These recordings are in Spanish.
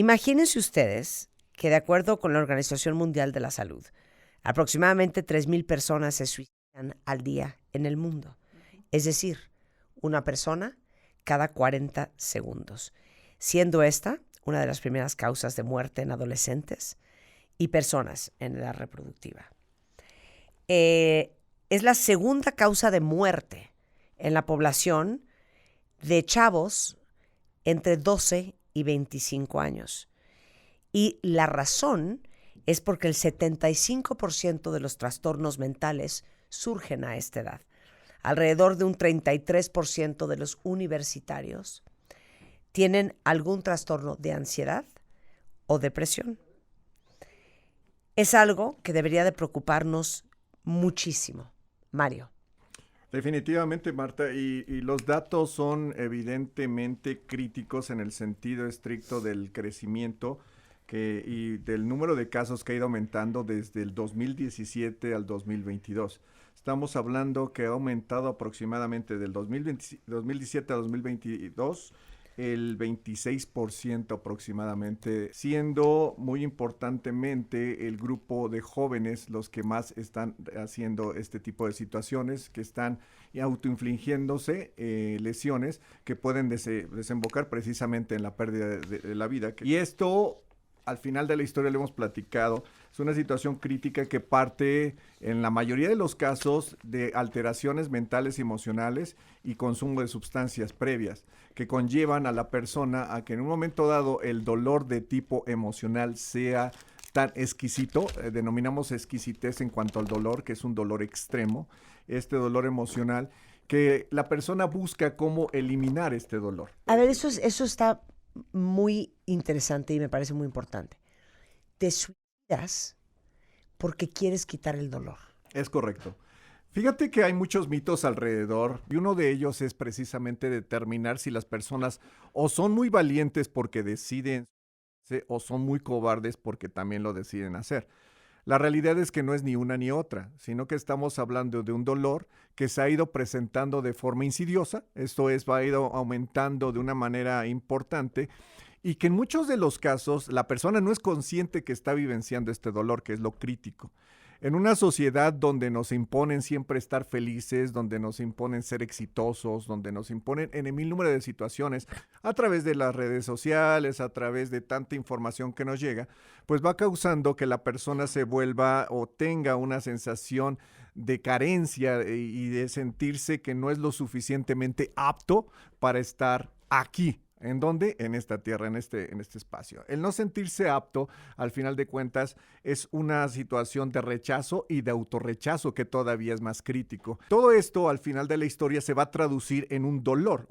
Imagínense ustedes que de acuerdo con la Organización Mundial de la Salud, aproximadamente 3,000 personas se suicidan al día en el mundo. Es decir, una persona cada 40 segundos, siendo esta una de las primeras causas de muerte en adolescentes y personas en edad reproductiva. Es la segunda causa de muerte en la población de chavos entre 12 y 25 años. Y la razón es porque el 75% de los trastornos mentales surgen a esta edad. Alrededor de un 33% de los universitarios tienen algún trastorno de ansiedad o depresión. Es algo que debería de preocuparnos muchísimo. Mario. Definitivamente, Marta, y los datos son evidentemente críticos en el sentido estricto del crecimiento y del número de casos que ha ido aumentando desde el 2017 al 2022. Estamos hablando que ha aumentado aproximadamente del 2017 a 2022 el 26% aproximadamente, siendo muy importantemente el grupo de jóvenes los que más están haciendo este tipo de situaciones, que están autoinfligiéndose lesiones que pueden desembocar precisamente en la pérdida de la vida. Y esto, al final de la historia, lo hemos platicado, es una situación crítica que parte en la mayoría de los casos de alteraciones mentales y emocionales y consumo de sustancias previas que conllevan a la persona a que en un momento dado el dolor de tipo emocional sea tan exquisito, denominamos exquisitez en cuanto al dolor, que es un dolor extremo, este dolor emocional, que la persona busca cómo eliminar este dolor. A ver, eso está muy interesante y me parece muy importante. Te suicidas porque quieres quitar el dolor. Es correcto. Fíjate que hay muchos mitos alrededor y uno de ellos es precisamente determinar si las personas o son muy valientes porque deciden o son muy cobardes porque también lo deciden hacer. La realidad es que no es ni una ni otra, sino que estamos hablando de un dolor que se ha ido presentando de forma insidiosa, esto es, ha ido aumentando de una manera importante y que en muchos de los casos la persona no es consciente que está vivenciando este dolor, que es lo crítico. En una sociedad donde nos imponen siempre estar felices, donde nos imponen ser exitosos, donde nos imponen en mil número de situaciones, a través de las redes sociales, a través de tanta información que nos llega, pues va causando que la persona se vuelva o tenga una sensación de carencia y de sentirse que no es lo suficientemente apto para estar aquí. ¿En dónde? En esta tierra, en este espacio. El no sentirse apto, al final de cuentas, es una situación de rechazo y de autorrechazo que todavía es más crítico. Todo esto, al final de la historia, se va a traducir en un dolor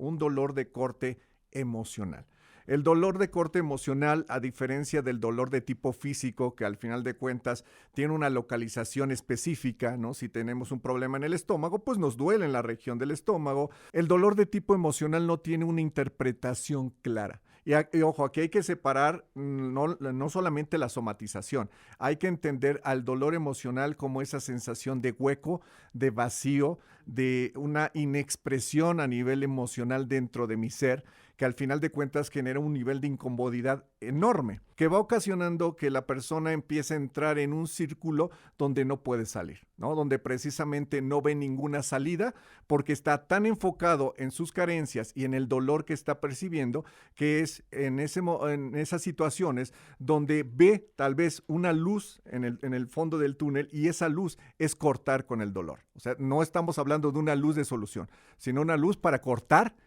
de corte emocional. El dolor de corte emocional, a diferencia del dolor de tipo físico, que al final de cuentas tiene una localización específica, ¿no? Si tenemos un problema en el estómago, pues nos duele en la región del estómago. El dolor de tipo emocional no tiene una interpretación clara. Y ojo, aquí hay que separar no solamente la somatización, hay que entender al dolor emocional como esa sensación de hueco, de vacío, de una inexpresión a nivel emocional dentro de mi ser, que al final de cuentas genera un nivel de incomodidad enorme, que va ocasionando que la persona empiece a entrar en un círculo donde no puede salir, ¿no? Donde precisamente no ve ninguna salida porque está tan enfocado en sus carencias y en el dolor que está percibiendo, que es en esas situaciones donde ve tal vez una luz en el fondo del túnel y esa luz es cortar con el dolor. O sea, no estamos hablando de una luz de solución, sino una luz para cortar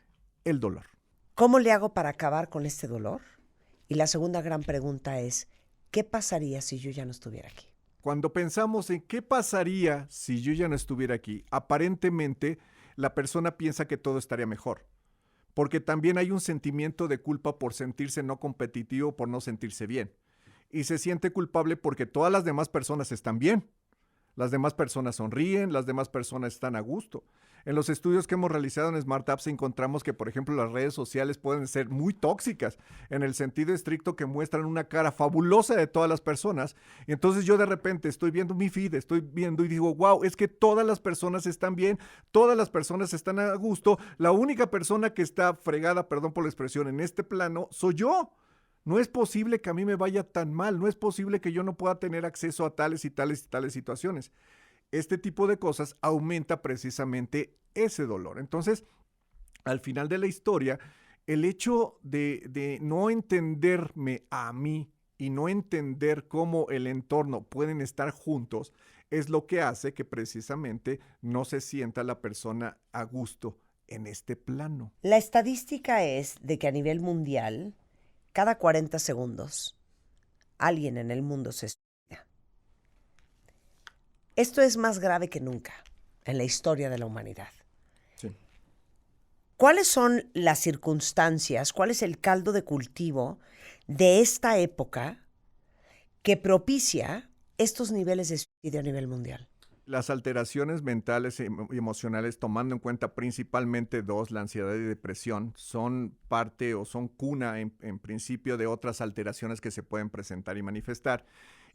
el dolor. ¿Cómo le hago para acabar con este dolor? Y la segunda gran pregunta es, ¿qué pasaría si yo ya no estuviera aquí? Cuando pensamos en qué pasaría si yo ya no estuviera aquí, aparentemente la persona piensa que todo estaría mejor. Porque también hay un sentimiento de culpa por sentirse no competitivo, por no sentirse bien. Y se siente culpable porque todas las demás personas están bien. Las demás personas sonríen, las demás personas están a gusto. En los estudios que hemos realizado en Smart Apps encontramos que, por ejemplo, las redes sociales pueden ser muy tóxicas en el sentido estricto que muestran una cara fabulosa de todas las personas. Y entonces yo de repente estoy viendo mi feed, estoy viendo y digo, wow, es que todas las personas están bien, todas las personas están a gusto. La única persona que está fregada, perdón por la expresión, en este plano soy yo. No es posible que a mí me vaya tan mal, no es posible que yo no pueda tener acceso a tales y tales y tales situaciones. Este tipo de cosas aumenta precisamente ese dolor. Entonces, al final de la historia, el hecho de no entenderme a mí y no entender cómo el entorno pueden estar juntos es lo que hace que precisamente no se sienta la persona a gusto en este plano. La estadística es de que a nivel mundial, cada 40 segundos, alguien en el mundo se suicida. Esto es más grave que nunca en la historia de la humanidad. Sí. ¿Cuáles son las circunstancias, cuál es el caldo de cultivo de esta época que propicia estos niveles de suicidio a nivel mundial? Las alteraciones mentales y emocionales, tomando en cuenta principalmente dos, la ansiedad y depresión, son parte o son cuna en principio de otras alteraciones que se pueden presentar y manifestar.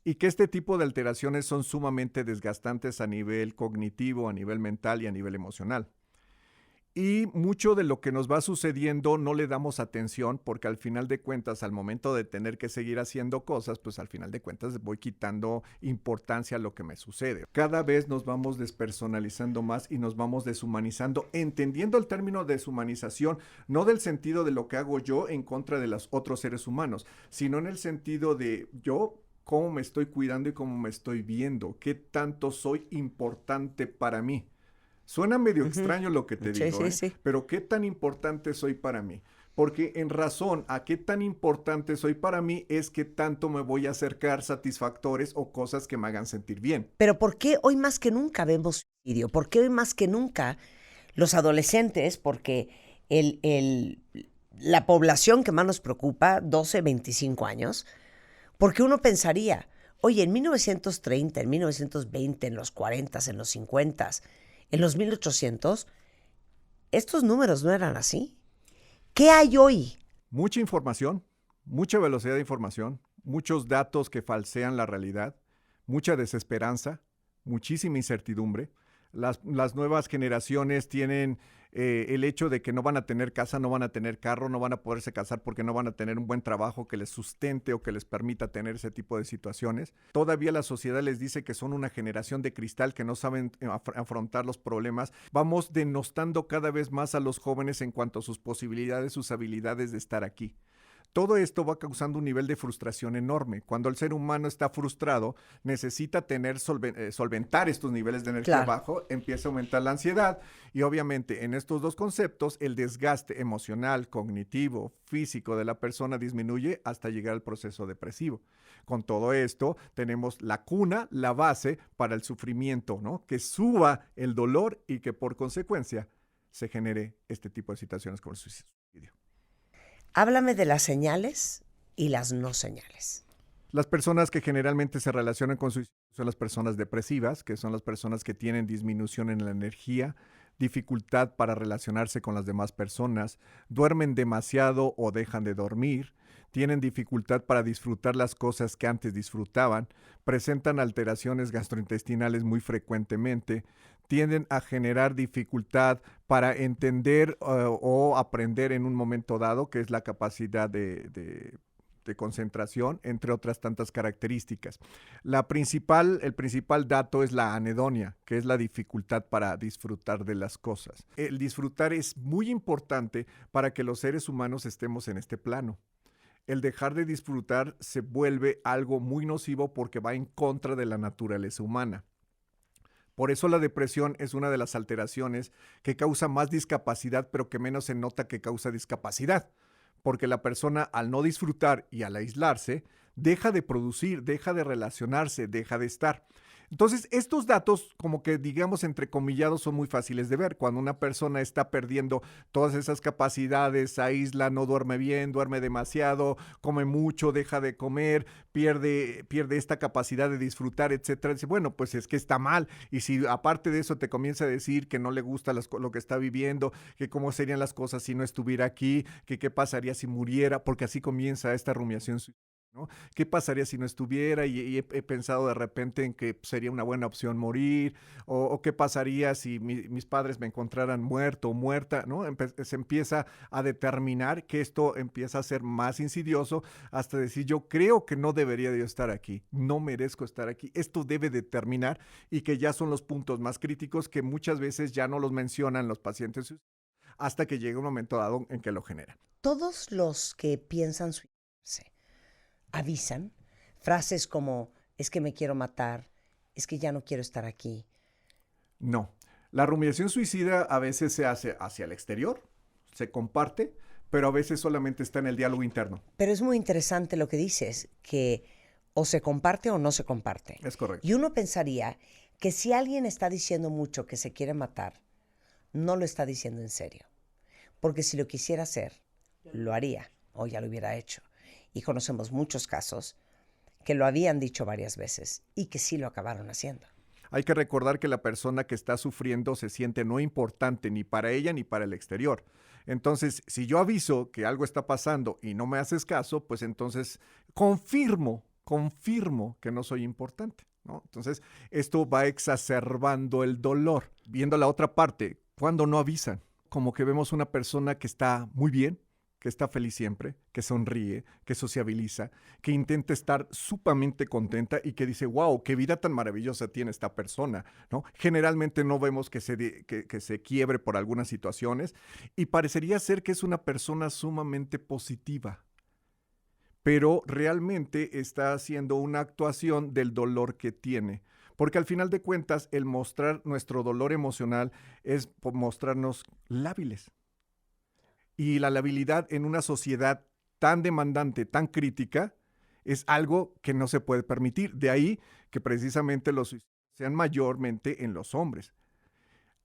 Y que este tipo de alteraciones son sumamente desgastantes a nivel cognitivo, a nivel mental y a nivel emocional. Y mucho de lo que nos va sucediendo no le damos atención porque al final de cuentas, al momento de tener que seguir haciendo cosas, pues al final de cuentas voy quitando importancia a lo que me sucede. Cada vez nos vamos despersonalizando más y nos vamos deshumanizando, entendiendo el término deshumanización, no del sentido de lo que hago yo en contra de los otros seres humanos, sino en el sentido de yo cómo me estoy cuidando y cómo me estoy viendo, qué tanto soy importante para mí. Suena medio extraño lo que te digo, Sí. pero ¿qué tan importante soy para mí? Porque en razón a qué tan importante soy para mí es que tanto me voy a acercar satisfactores o cosas que me hagan sentir bien. Pero ¿por qué hoy más que nunca vemos suicidio? ¿Por qué hoy más que nunca los adolescentes, porque la población que más nos preocupa, 12, 25 años, porque uno pensaría, oye, en 1930, en 1920, en los 40, en los 50, en los 1800, estos números no eran así. ¿Qué hay hoy? Mucha información, mucha velocidad de información, muchos datos que falsean la realidad, mucha desesperanza, muchísima incertidumbre. Las nuevas generaciones tienen el hecho de que no van a tener casa, no van a tener carro, no van a poderse casar porque no van a tener un buen trabajo que les sustente o que les permita tener ese tipo de situaciones. Todavía la sociedad les dice que son una generación de cristal que no saben afrontar los problemas. Vamos denostando cada vez más a los jóvenes en cuanto a sus posibilidades, sus habilidades de estar aquí. Todo esto va causando un nivel de frustración enorme. Cuando el ser humano está frustrado, necesita solventar estos niveles de energía bajo, empieza a aumentar la ansiedad y obviamente en estos dos conceptos el desgaste emocional, cognitivo, físico de la persona disminuye hasta llegar al proceso depresivo. Con todo esto tenemos la cuna, la base para el sufrimiento, ¿no? Que suba el dolor y que por consecuencia se genere este tipo de situaciones como el suicidio. Háblame de las señales y las no señales. Las personas que generalmente se relacionan con suicidio son las personas depresivas, que son las personas que tienen disminución en la energía, dificultad para relacionarse con las demás personas, duermen demasiado o dejan de dormir, tienen dificultad para disfrutar las cosas que antes disfrutaban, presentan alteraciones gastrointestinales muy frecuentemente, tienden a generar dificultad para entender o aprender en un momento dado, que es la capacidad de concentración, entre otras tantas características. El principal dato es la anedonia, que es la dificultad para disfrutar de las cosas. El disfrutar es muy importante para que los seres humanos estemos en este plano. El dejar de disfrutar se vuelve algo muy nocivo porque va en contra de la naturaleza humana. Por eso la depresión es una de las alteraciones que causa más discapacidad, pero que menos se nota que causa discapacidad. Porque la persona al no disfrutar y al aislarse, deja de producir, deja de relacionarse, deja de estar. Entonces, estos datos, como que digamos entrecomillados, son muy fáciles de ver. Cuando una persona está perdiendo todas esas capacidades, aísla, no duerme bien, duerme demasiado, come mucho, deja de comer, pierde esta capacidad de disfrutar, etcétera. Dice, bueno, pues es que está mal. Y si aparte de eso te comienza a decir que no le gusta lo que está viviendo, que cómo serían las cosas si no estuviera aquí, que qué pasaría si muriera, porque así comienza esta rumiación, ¿no? ¿Qué pasaría si no estuviera? Y he pensado de repente en que sería una buena opción morir, o qué pasaría si mis padres me encontraran muerto o muerta, ¿no? Se empieza a determinar que esto empieza a ser más insidioso hasta decir, yo creo que no debería de yo estar aquí, no merezco estar aquí, esto debe determinar, y que ya son los puntos más críticos que muchas veces ya no los mencionan los pacientes hasta que llega un momento dado en que lo genera. Todos los que piensan suicidarse avisan frases como es que me quiero matar, es que ya no quiero estar aquí. No. La rumiación suicida a veces se hace hacia el exterior, se comparte, pero a veces solamente está en el diálogo interno. Pero es muy interesante lo que dices, que o se comparte o no se comparte. Es correcto. Y uno pensaría que si alguien está diciendo mucho que se quiere matar, no lo está diciendo en serio. Porque si lo quisiera hacer, lo haría o ya lo hubiera hecho. Y conocemos muchos casos que lo habían dicho varias veces y que sí lo acabaron haciendo. Hay que recordar que la persona que está sufriendo se siente no importante ni para ella ni para el exterior. Entonces, si yo aviso que algo está pasando y no me haces caso, pues entonces confirmo que no soy importante, ¿no? Entonces, esto va exacerbando el dolor. Viendo la otra parte, cuando no avisan, como que vemos una persona que está muy bien, que está feliz siempre, que sonríe, que sociabiliza, que intenta estar sumamente contenta y que dice, wow, qué vida tan maravillosa tiene esta persona, ¿no? Generalmente no vemos que se quiebre por algunas situaciones y parecería ser que es una persona sumamente positiva, pero realmente está haciendo una actuación del dolor que tiene. Porque al final de cuentas, el mostrar nuestro dolor emocional es mostrarnos lábiles. Y la labilidad en una sociedad tan demandante, tan crítica, es algo que no se puede permitir. De ahí que precisamente los suicidios sean mayormente en los hombres.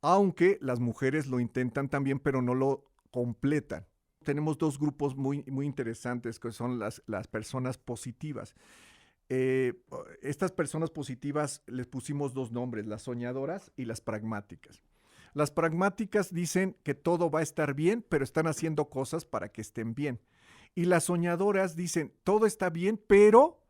Aunque las mujeres lo intentan también, pero no lo completan. Tenemos dos grupos muy, muy interesantes, que son las personas positivas. Estas personas positivas les pusimos dos nombres, las soñadoras y las pragmáticas. Las pragmáticas dicen que todo va a estar bien, pero están haciendo cosas para que estén bien. Y las soñadoras dicen, todo está bien, pero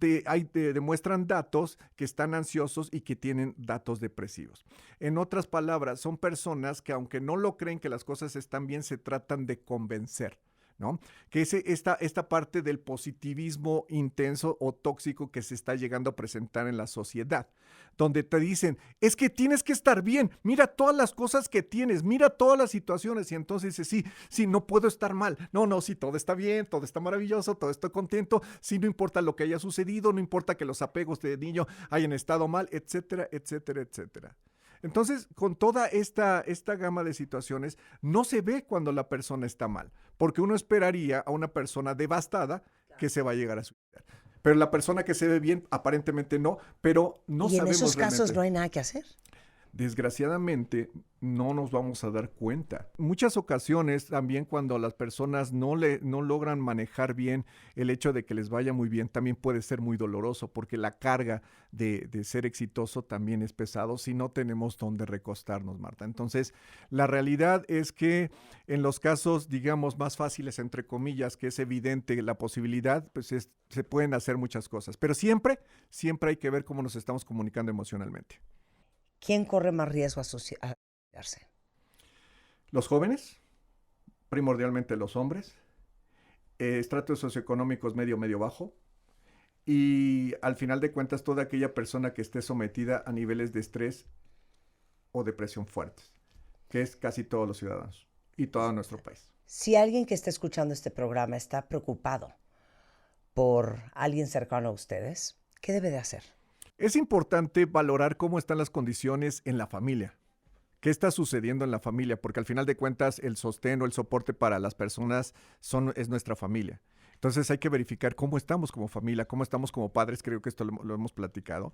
te demuestran datos que están ansiosos y que tienen datos depresivos. En otras palabras, son personas que aunque no lo creen que las cosas están bien, se tratan de convencer, ¿no? Que esta parte del positivismo intenso o tóxico que se está llegando a presentar en la sociedad, donde te dicen, es que tienes que estar bien, mira todas las cosas que tienes, mira todas las situaciones, y entonces dices, sí, no puedo estar mal, no, sí, todo está bien, todo está maravilloso, todo estoy contento, sí, no importa lo que haya sucedido, no importa que los apegos de niño hayan estado mal, etcétera, etcétera, etcétera. Entonces, con toda esta gama de situaciones, no se ve cuando la persona está mal, porque uno esperaría a una persona devastada que se va a llegar a suicidar. Pero la persona que se ve bien, aparentemente no, pero no sabemos realmente. Y en esos casos no hay nada que hacer. Desgraciadamente, no nos vamos a dar cuenta. Muchas ocasiones también cuando las personas no logran manejar bien el hecho de que les vaya muy bien, también puede ser muy doloroso porque la carga de ser exitoso también es pesado si no tenemos dónde recostarnos, Marta. Entonces, la realidad es que en los casos, digamos, más fáciles, entre comillas, que es evidente la posibilidad, pues se pueden hacer muchas cosas. Pero siempre hay que ver cómo nos estamos comunicando emocionalmente. ¿Quién corre más riesgo a suicidarse? Los jóvenes, primordialmente los hombres, estratos socioeconómicos medio bajo, y al final de cuentas toda aquella persona que esté sometida a niveles de estrés o depresión fuertes, que es casi todos los ciudadanos y todo nuestro país. Si alguien que está escuchando este programa está preocupado por alguien cercano a ustedes, ¿qué debe de hacer? Es importante valorar cómo están las condiciones en la familia. ¿Qué está sucediendo en la familia? Porque al final de cuentas el sostén o el soporte para las personas es nuestra familia. Entonces hay que verificar cómo estamos como familia, cómo estamos como padres, creo que esto lo hemos platicado,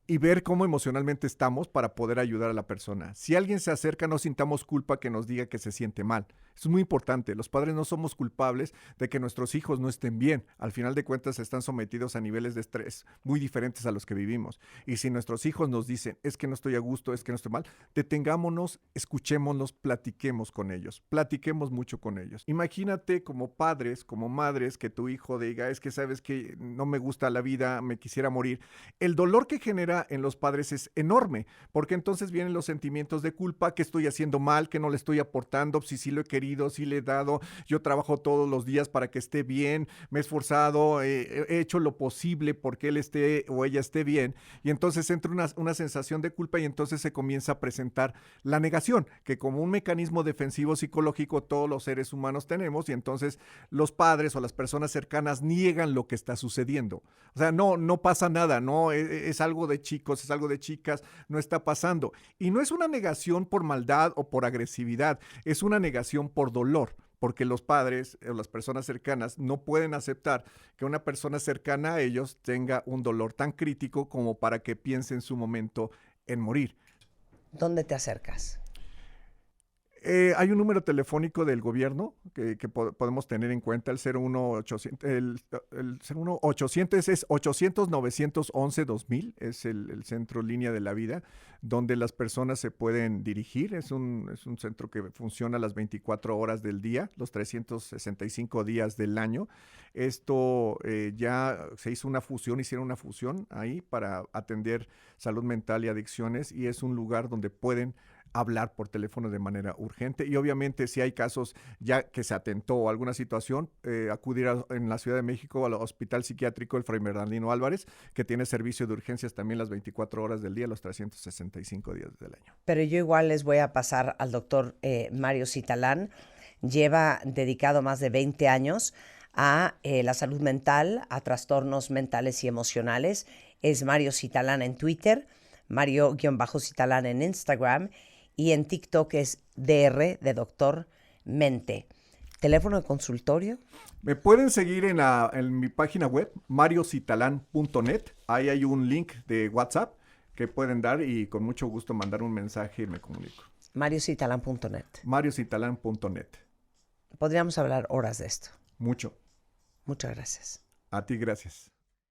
y ver cómo emocionalmente estamos para poder ayudar a la persona. Si alguien se acerca, no sintamos culpa que nos diga que se siente mal. Eso es muy importante. Los padres no somos culpables de que nuestros hijos no estén bien. Al final de cuentas están sometidos a niveles de estrés muy diferentes a los que vivimos. Y si nuestros hijos nos dicen, es que no estoy a gusto, es que no estoy mal, detengámonos, escuchémonos, platiquemos con ellos. Platiquemos mucho con ellos. Imagínate como padres, como madres, que tu hijo diga, es que sabes que no me gusta la vida, me quisiera morir, el dolor que genera en los padres es enorme, porque entonces vienen los sentimientos de culpa, que estoy haciendo mal, que no le estoy aportando, si sí lo he querido, sí le he dado, yo trabajo todos los días para que esté bien, me he esforzado, he hecho lo posible porque él esté o ella esté bien, y entonces entra una sensación de culpa y entonces se comienza a presentar la negación, que como un mecanismo defensivo psicológico todos los seres humanos tenemos, y entonces los padres o las personas cercanas niegan lo que está sucediendo. O sea, no pasa nada, no es algo de chicos, es algo de chicas, no está pasando. Y no es una negación por maldad o por agresividad, es una negación por dolor, porque los padres o las personas cercanas no pueden aceptar que una persona cercana a ellos tenga un dolor tan crítico como para que piense en su momento en morir. ¿Dónde te acercas? Hay un número telefónico del gobierno que podemos tener en cuenta, el 01800, el 01800 es 800-911-2000, es el centro línea de la vida, donde las personas se pueden dirigir. Es un centro que funciona las 24 horas del día, los 365 días del año. Esto ya se hizo hicieron una fusión ahí para atender salud mental y adicciones, y es un lugar donde pueden hablar por teléfono de manera urgente, y obviamente si hay casos ya que se atentó o alguna situación, acudir en la Ciudad de México al Hospital Psiquiátrico el Fray Bernardino Álvarez, que tiene servicio de urgencias también las 24 horas del día, los 365 días del año. Pero yo igual les voy a pasar al doctor Mario Citalán. Lleva dedicado más de 20 años a la salud mental, a trastornos mentales y emocionales. Es Mario Citalán en Twitter, Mario-Citalán en Instagram, y en TikTok es DR de Doctor Mente. ¿Teléfono de consultorio? Me pueden seguir en mi página web, mariocitalán.net. Ahí hay un link de WhatsApp que pueden dar y con mucho gusto mandar un mensaje y me comunico. mariocitalán.net. mariocitalán.net. Podríamos hablar horas de esto. Mucho. Muchas gracias. A ti, gracias.